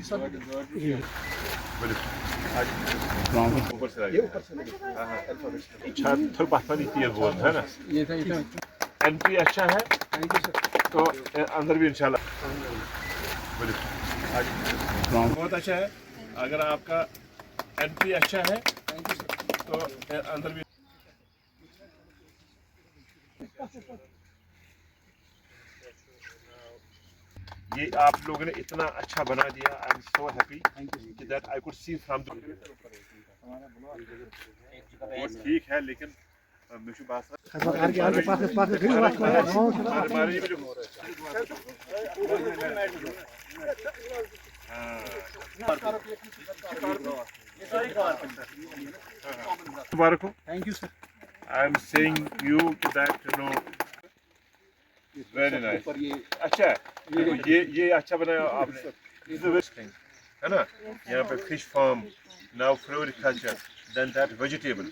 छत पानी तेज बोल है ना, एंट्री अच्छा है तो अंदर भी इंशाल्लाह बहुत अच्छा है। अगर आपका एंट्री अच्छा है तो अंदर भी ये आप लोगों ने इतना अच्छा बना दिया। I am so happy that I could see from the ठीक है, लेकिन मुझे बात मुबारक हो। Thank you sir. I am saying you that very nice. अच्छा है, ये अच्छा बनाया आपने, है ना। यहाँ पे fish farm, now floriculture, then that vegetable,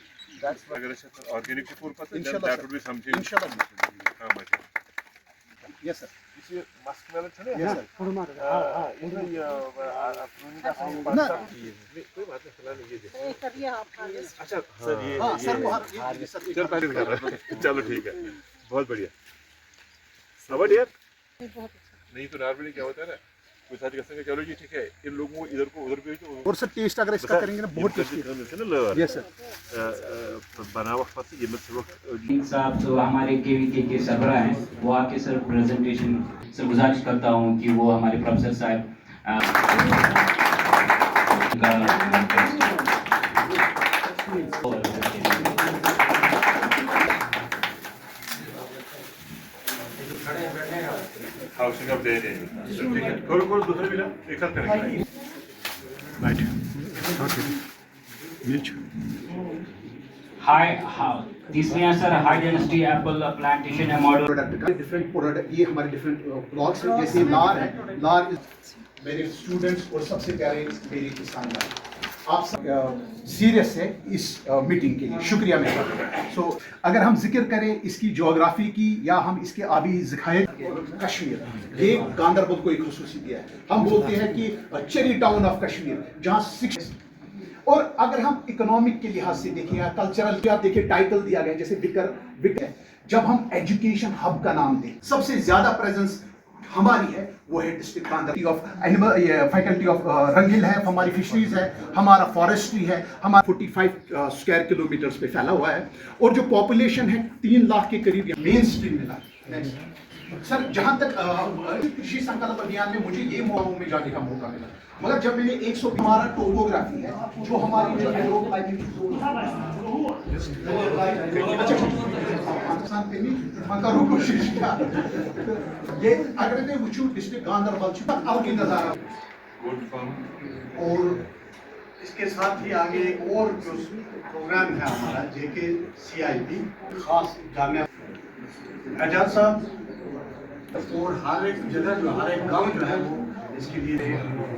अगर ऑर्गेनिक फूड पर दैट वुड बी समथिंग इंशाल्लाह। हां मच यस सर। इसे मस्क मेलन है ना सर, थोड़ा मार हां ये अप्रूविंग का सही बात है, कोई बात नहीं फिलहाल ये देखो करिए आप हार्वेस्ट। अच्छा सर ये हां सर वो हार्वेस्ट सर पहले कर रहा है। चलो ठीक है, बहुत बढ़िया। अब यार नहीं तो नॉर्मली क्या होता है ना, कोई साथी कहते हैं चलो जी ठीक है, इन लोगों को इधर को उधर भेज दो। और सर टेस्ट अगर इसका करेंगे ना बहुत टेस्टी है ना। Yes sir. बनावट पर ये मत साहब तो हमारे केवीके के सरबरा हैं, वो आके सर प्रेजेंटेशन सर गुजारिश करता हूँ कि वो हमारे प्रोफेसर साहब हाउसिंग ऑफ डेयर ठीक है, कोई दूसरे भी ना एक साथ करेंगे राइट। हाई तीसरी है sir high density Apple plantation है मॉडल डिफरेंट प्रोडक्ट। ये हमारे डिफरेंट ब्लॉक्स हैं, जैसे लार है, लार मेरे स्टूडेंट्स और सबसे प्यारे मेरे किसान भाई, आप सब सीरियस है इस मीटिंग के लिए, शुक्रिया मेरा। सो अगर हम जिक्र करें इसकी जोग्राफी की या हम इसके आबी ज़खायर, कश्मीर ये गांदरबल को एक खसूसी दिया है। हम बोलते हैं कि चेरी टाउन ऑफ कश्मीर, जहाँ 6। और अगर हम इकोनॉमिक के लिहाज से देखें या कल्चरल क्या देखिए, टाइटल दिया गया जैसे विकर है। जब हम एजुकेशन हब का नाम दें, सबसे ज्यादा प्रेजेंस हमारी है वो है district Ganderbal of animal, faculty of Rangil है, हमारी फिशरीज है, हमारा फॉरेस्ट्री है, हमारा 45 स्क्वायर किलोमीटर्स पे फैला हुआ है। और जो पॉपुलेशन है 3 लाख के करीब मेन स्ट्रीम मिला। सर जहाँ तक कृषि संकल्प अभियान में मुझे ये मौकों में जाने का मौका मिला, मगर जब मैंने 100 हमारा टोपोग्राफी है जो हमारी जो ये अगर वो डिस्ट्रिक्ट गांधरबल अलग नजारा। और इसके साथ ही आगे और जो प्रोग्राम है हमारा JK CIP खास जामिया एजाज साहब, और हर एक जगह जो हर एक गांव जो है वो इसके लिए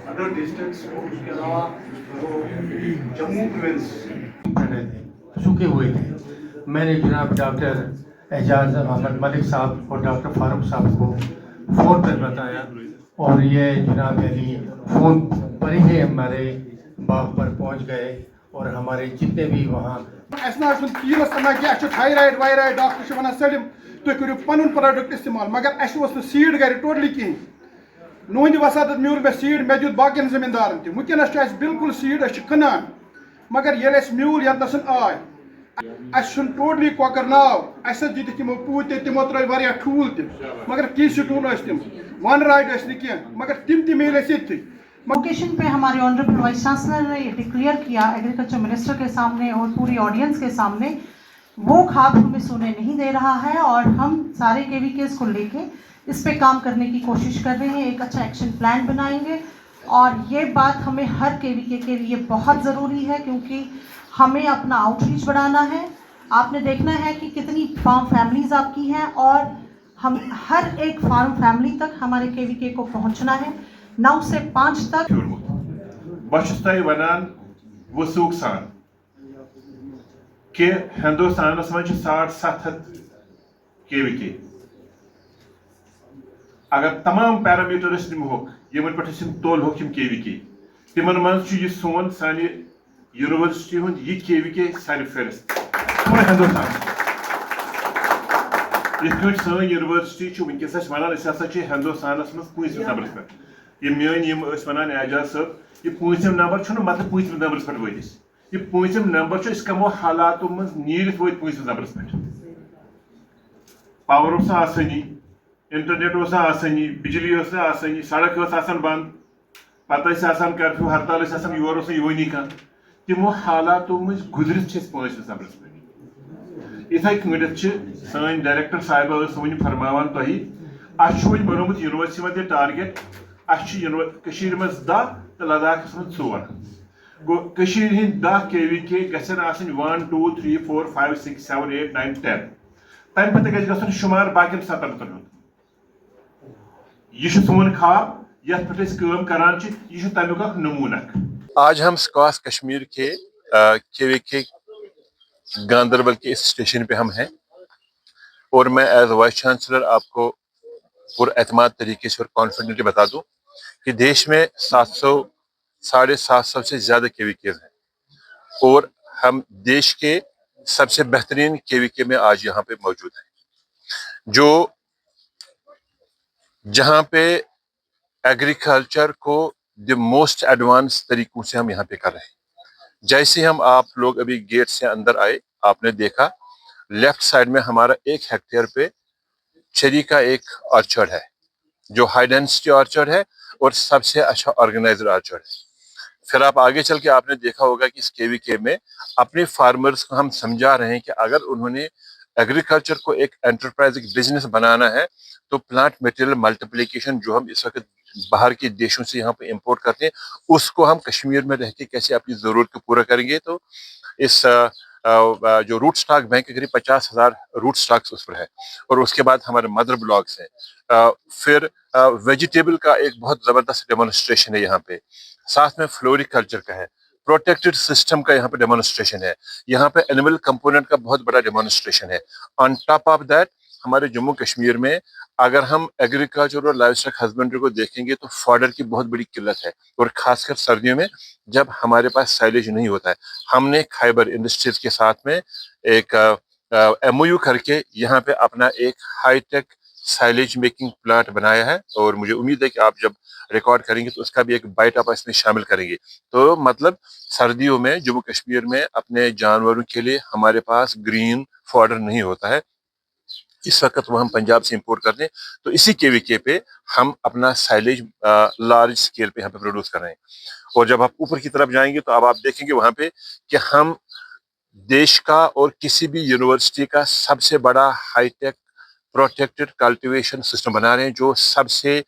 अदर डिस्ट्रिक्ट्स और उसके अलावा वो जम्मू प्रोविंस सूखे हुए थे। मैंने जनाब डॉक्टर एजाज अहमद मलिक साहब और डॉक्टर फारूक साहब को फ़ोन पर बताया, और ये जनाब अली फ़ोन पर ही हमारे बाग पर पहुंच गए, और हमारे जितने भी वहाँ थायराइड वायराइड डॉक्टर वन सड़म तुम करो पुन प्रोडक्ट इस्तेमाल, मगर सीड गर टोटली कहें नोंद वसादत म्यूल मे सीड मे दुत बाकियन जमींदारन तक वनकस बिल्कुल सीड कनान, मगर ये म्यूल यसन आय टोटली कॉकर नाव दिख तमो पूत तमो त्रो वारिया ठूल तम, मगर की स्टूल तम वन राइड कह, मगर तम मिल ये ओकेशन पे हमारे ऑनरेबल वाइस चांसलर ने ये डिक्लेयर किया एग्रीकल्चर मिनिस्टर के सामने और पूरी ऑडियंस के सामने, वो खाद हमें सोने नहीं दे रहा है, और हम सारे KVKs को लेके इस पे काम करने की कोशिश कर रहे हैं। एक अच्छा एक्शन प्लान बनाएंगे, और ये बात हमें हर KVK के लिए बहुत ज़रूरी है, क्योंकि हमें अपना आउटरीच बढ़ाना है। आपने देखना है कि कितनी फार्म फैमिलीज़ आपकी हैं, और हम हर एक फार्म फैमिली तक हमारे KVK को पहुंचना है, 9 से 5 तक। बहुत वनान वसूख सान कि हिंदुस्तान में 750 KVK اگر تمام پیرامیٹرس نموک یمن پہ تول ہوک KVK تمن مز یہ سون سانہ یونیورسٹی ہند یہ KVK سارے فہرست پورے ہندوستان یہ سن یونیورسٹی ونکس ونان ہسا ہندوستانس مز 5 نمبرس پہ یہ میون ونان اعجاز صاحب یہ 5 نمبر چھ مطلب 5 نمبرس پہ وتس یہ 5 نمبر اس کمو حالاتو مز نیرت وت 5 نمبرس پہ پاور اس آسانی انٹرنیٹ اس آسانی بجلی اس آسانی سڑک اس آسان بند پتہ آسان کرفیو ہڑتال آسان یور اس یونی کان تمو حالاتو مز گزرت 5 نمبرس پہ اتھے کھنڈت سن ڈائریکٹر صاحب ون فرماوان تھی اس ون بنومت یونیورسٹی مز ٹارگیٹ اس مز 10 تو لداخس مز 4 گو ہند 10 KVK گھن آسن 1 2 3 4 5 6 7 8 9 10 تمہ پتہ گھس گھن شمار باقین 17 ہند یہ سون خواب یت پہ کام کران یہ تمیک اخ نمونہ. آج ہم سکاس کشمیر کے KVK گاندربل کے اس اسٹیشن پہ ہم ہیں اور میں ایز وائس چانسلر آپ کو پر اعتماد طریقے سے اور کانفیڈنٹلی بتا دوں کہ دیش میں 700-750 سے زیادہ KVKs ہیں اور ہم دیش کے سب سے بہترین KVK میں آج یہاں پہ موجود ہیں جو جہاں پہ ایگریکلچر کو دی موسٹ ایڈوانس طریقوں سے ہم یہاں پہ کر رہے ہیں. جیسے ہم آپ لوگ ابھی گیٹ سے اندر آئے آپ نے دیکھا لیفٹ سائڈ میں ہمارا 1 ہیکٹیئر پہ چیری کا ایک آرچرڈ ہے جو ہائی ڈینسٹی آرچرڈ ہے اور سب سے اچھا آرگنائزڈ آرچرڈ ہے. پھر آپ آگے چل کے آپ نے دیکھا ہوگا کہ اس KVK میں اپنے فارمرز کو ہم سمجھا رہے ہیں کہ اگر انہوں نے ایگریکلچر کو ایک انٹرپرائز ایک بزنس بنانا ہے تو پلانٹ میٹیریل ملٹیپلیکیشن جو ہم اس وقت باہر کے دیشوں سے یہاں پہ امپورٹ کرتے ہیں اس کو ہم کشمیر میں رہ کے کیسے اپنی ضرورت کو پورا کریں گے. تو اس جو روٹ سٹاک بینک کے قریب 50,000 روٹ سٹاکس اس پر ہے اور اس کے بعد ہمارے مدر بلاکس ہیں. پھر ویجیٹیبل کا ایک بہت زبردست ڈیمونسٹریشن ہے یہاں پہ, ساتھ میں فلوریکلچر کا ہے, پروٹیکٹڈ سسٹم کا یہاں پہ ڈیمونسٹریشن ہے, یہاں پہ اینیمل کمپوننٹ کا بہت بڑا ڈیمونسٹریشن ہے. آن ٹاپ آف دیٹ ہمارے جموں کشمیر میں اگر ہم ایگریکلچر اور لائف اسٹاک ہسبینڈری کو دیکھیں گے تو فاڈر کی بہت بڑی قلت ہے اور خاص کر سردیوں میں جب ہمارے پاس سائلیج نہیں ہوتا ہے. ہم نے خیبر انڈسٹریز کے ساتھ میں ایک MOU کر کے یہاں پہ اپنا ایک ہائی ٹیک سائلیج میکنگ پلانٹ بنایا ہے اور مجھے امید ہے کہ آپ جب ریکارڈ کریں گے تو اس کا بھی ایک بائٹ آپ اس میں شامل کریں گے. تو مطلب سردیوں میں جموں کشمیر میں اپنے جانوروں کے لیے ہمارے پاس گرین فاڈر نہیں ہوتا ہے, اس وقت وہ ہم پنجاب سے امپورٹ کرتے ہیں. تو اسی KVK پہ ہم اپنا سائلیج لارج اسکیل پہ یہاں پہ پروڈیوس کر رہے ہیں. اور جب آپ اوپر کی طرف جائیں گے تو اب آپ دیکھیں گے وہاں پہ کہ ہم دیش کا اور کسی بھی یونیورسٹی کا سب سے بڑا high tech protected cultivation system بنا رہے ہیں جو سب سے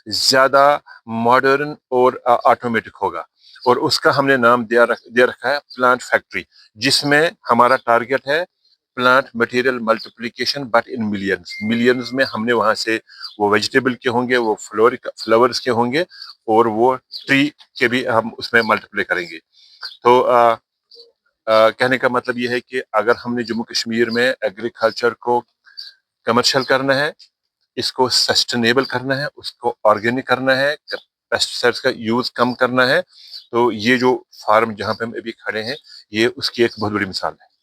زیادہ ماڈرن اور آٹومیٹک ہوگا. اور اس کا ہم نے نام دے رکھا ہے پلانٹ فیکٹری, جس میں ہمارا ٹارگیٹ ہے plant material multiplication but in millions میں ہم نے وہاں سے وہ ویجیٹیبل کے ہوں گے, وہ فلاورز کے ہوں گے اور وہ ٹری کے بھی ہم اس میں ملٹیپلائی کریں گے. تو کہنے کا مطلب یہ ہے کہ اگر ہم نے جموں کشمیر میں ایگریکلچر کو کمرشل کرنا ہے, اس کو سسٹینیبل کرنا ہے, اس کو آرگینک کرنا ہے, پیسٹیسائڈس کا یوز کم کرنا ہے, تو یہ جو فارم جہاں پہ ہم ابھی کھڑے ہیں یہ اس کی ایک بہت بڑی مثال ہے.